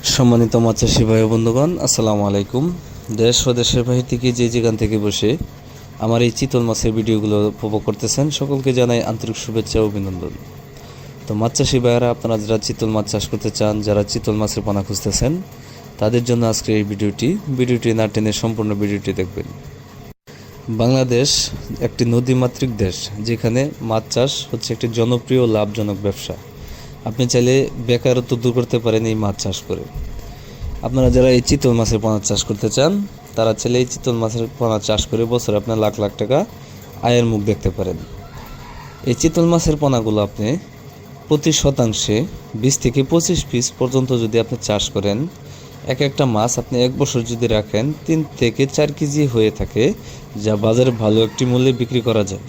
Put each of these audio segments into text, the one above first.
সম্মানিত মাছ চাষি ভাই ও বন্ধুগণ, আসসালামু আলাইকুম। দেশ ও দেশের বাহির থেকে যে যেখান থেকে বসে আমার এই চিতল মাছের ভিডিওগুলো উপভোগ করতেছেন, সকলকে জানাই আন্তরিক শুভেচ্ছা ও অভিনন্দন। তো মাছ চাষি ভাইয়েরা, আপনারা যারা চিতল মাছ চাষ করতে চান, যারা চিতল মাছের পোনা খুঁজতেছেন, তাদের জন্য আজকের এই ভিডিওটি না টেনে সম্পূর্ণ ভিডিওটি দেখবেন। বাংলাদেশ একটি নদীমাতৃক দেশ, যেখানে মাছ চাষ হচ্ছে একটি জনপ্রিয় লাভজনক ব্যবসা। আপনি চাইলে বেকারত্ব দূর করতে পারেন এই মাছ চাষ করে। আপনারা যারা এই চিতল মাছের পোনা চাষ করতে চান, তারা চাইলে এই চিতল মাছের পোনা চাষ করে বছরে আপনার লাখ লাখ টাকা আয়ের মুখ দেখতে পারেন। এই চিতল মাছের পোনাগুলো আপনি প্রতি শতাংশে 20 থেকে 25 পিস পর্যন্ত যদি আপনি চাষ করেন, এক একটা মাছ আপনি এক বছর যদি রাখেন, 3 থেকে 4 কেজি হয়ে থাকে, যা বাজারে ভালো একটি মূল্যে বিক্রি করা যায়।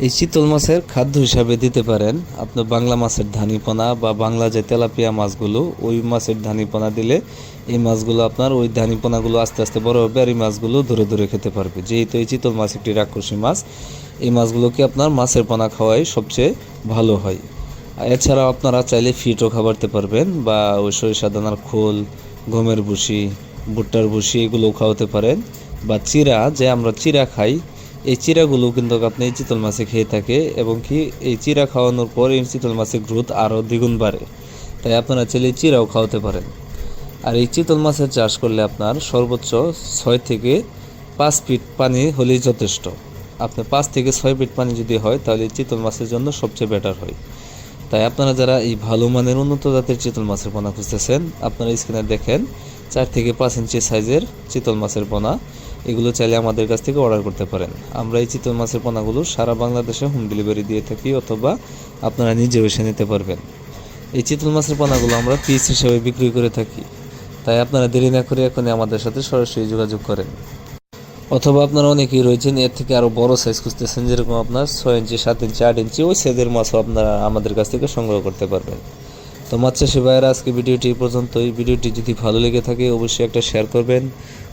এই চিতল মাছের খাদ্য হিসাবে দিতে পারেন আপনার বাংলা মাছের ধানিপোনা বা বাংলা যে তেলাপিয়া মাছগুলো, ওই মাছের ধানিপোনা দিলে এই মাছগুলো আপনার ওই ধানিপোনাগুলো আস্তে আস্তে বড় হবে আর এই মাছগুলো ধরে ধরে খেতে পারবে। যেহেতু এই চিতল মাছ একটি রাক্ষসী মাছ, এই মাছগুলোকে আপনার মাছের পোনা খাওয়াই সবচেয়ে ভালো হয়। এছাড়াও আপনারা চাইলে ফিটও খাওয়াতে পারবেন, বা ওই সরিষা দানার খোল, গমের ভুসি, ভুট্টার ভুসি এগুলোও খাওয়াতে পারেন, বা চিরা, যে আমরা চিরা খাই, এই চিরাগুলো কিন্তু আপনি এই চিতল মাছে খেয়ে থাকে, এবং কি এই চিরা খাওয়ানোর পর এই চিতল মাছের গ্রোথ আরও দ্বিগুণ বাড়ে। তাই আপনারা চাইলে চিরাও খাওয়াতে পারেন। আর এই চিতল মাছের চাষ করলে আপনার সর্বোচ্চ 6 থেকে 5 ফিট পানি হলেই যথেষ্ট। আপনার 5 থেকে 6 ফিট পানি যদি হয়, তাহলে চিতল মাছের জন্য সবচেয়ে বেটার হয়। তাই আপনারা যারা এই ভালো মানের উন্নত জাতের চিতল মাছের পোনা খুঁজতেছেন, আপনারা স্ক্রিনে দেখেন 4 থেকে 5 ইঞ্চি সাইজের চিতল মাছের পোনা, এগুলো চাইলে আমাদের কাছ থেকে অর্ডার করতে পারেন। আমরা এই চিতল মাছের পোনাগুলো সারা বাংলাদেশে হোম ডেলিভারি দিয়ে থাকি, অথবা আপনারা নিজেও এসে নিতে পারবেন। এই চিতল মাছের পোনাগুলো আমরা পিস হিসেবে বিক্রি করে থাকি। তাই আপনারা দেরি না করে এখনই আমাদের সাথে সরাসরি যোগাযোগ করেন। অথবা আপনারা অনেকেই রয়েছেন এর থেকে আরও বড় সাইজ খুঁজতেছেন, যেরকম আপনার 6 ইঞ্চি, 7 ইঞ্চি, 8 ইঞ্চি, ওই সাইজের মাছও আপনারা আমাদের কাছ থেকে সংগ্রহ করতে পারবেন। তো মাছ চাষি ভাইয়েরা, আজকে ভিডিওটি এই পর্যন্তই। ভিডিওটি যদি ভালো লেগে থাকে অবশ্যই একটা শেয়ার করবেন,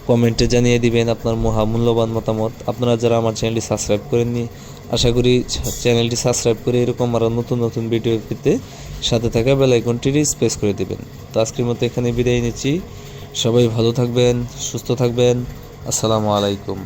কমেন্টে জানিয়ে দিবেন আপনার মূল্যবান মতামত। আপনারা যারা আমার চ্যানেলটি সাবস্ক্রাইব করেননি, আশা করি চ্যানেলটি সাবস্ক্রাইব করে এরকম আরও নতুন নতুন ভিডিও পেতে সাথে থাকা বেল আইকনটি প্রেস করে দেবেন। তো আজকের মতো এখানে বিদায় নিচ্ছি। সবাই ভালো থাকবেন, সুস্থ থাকবেন। আসসালামু আলাইকুম।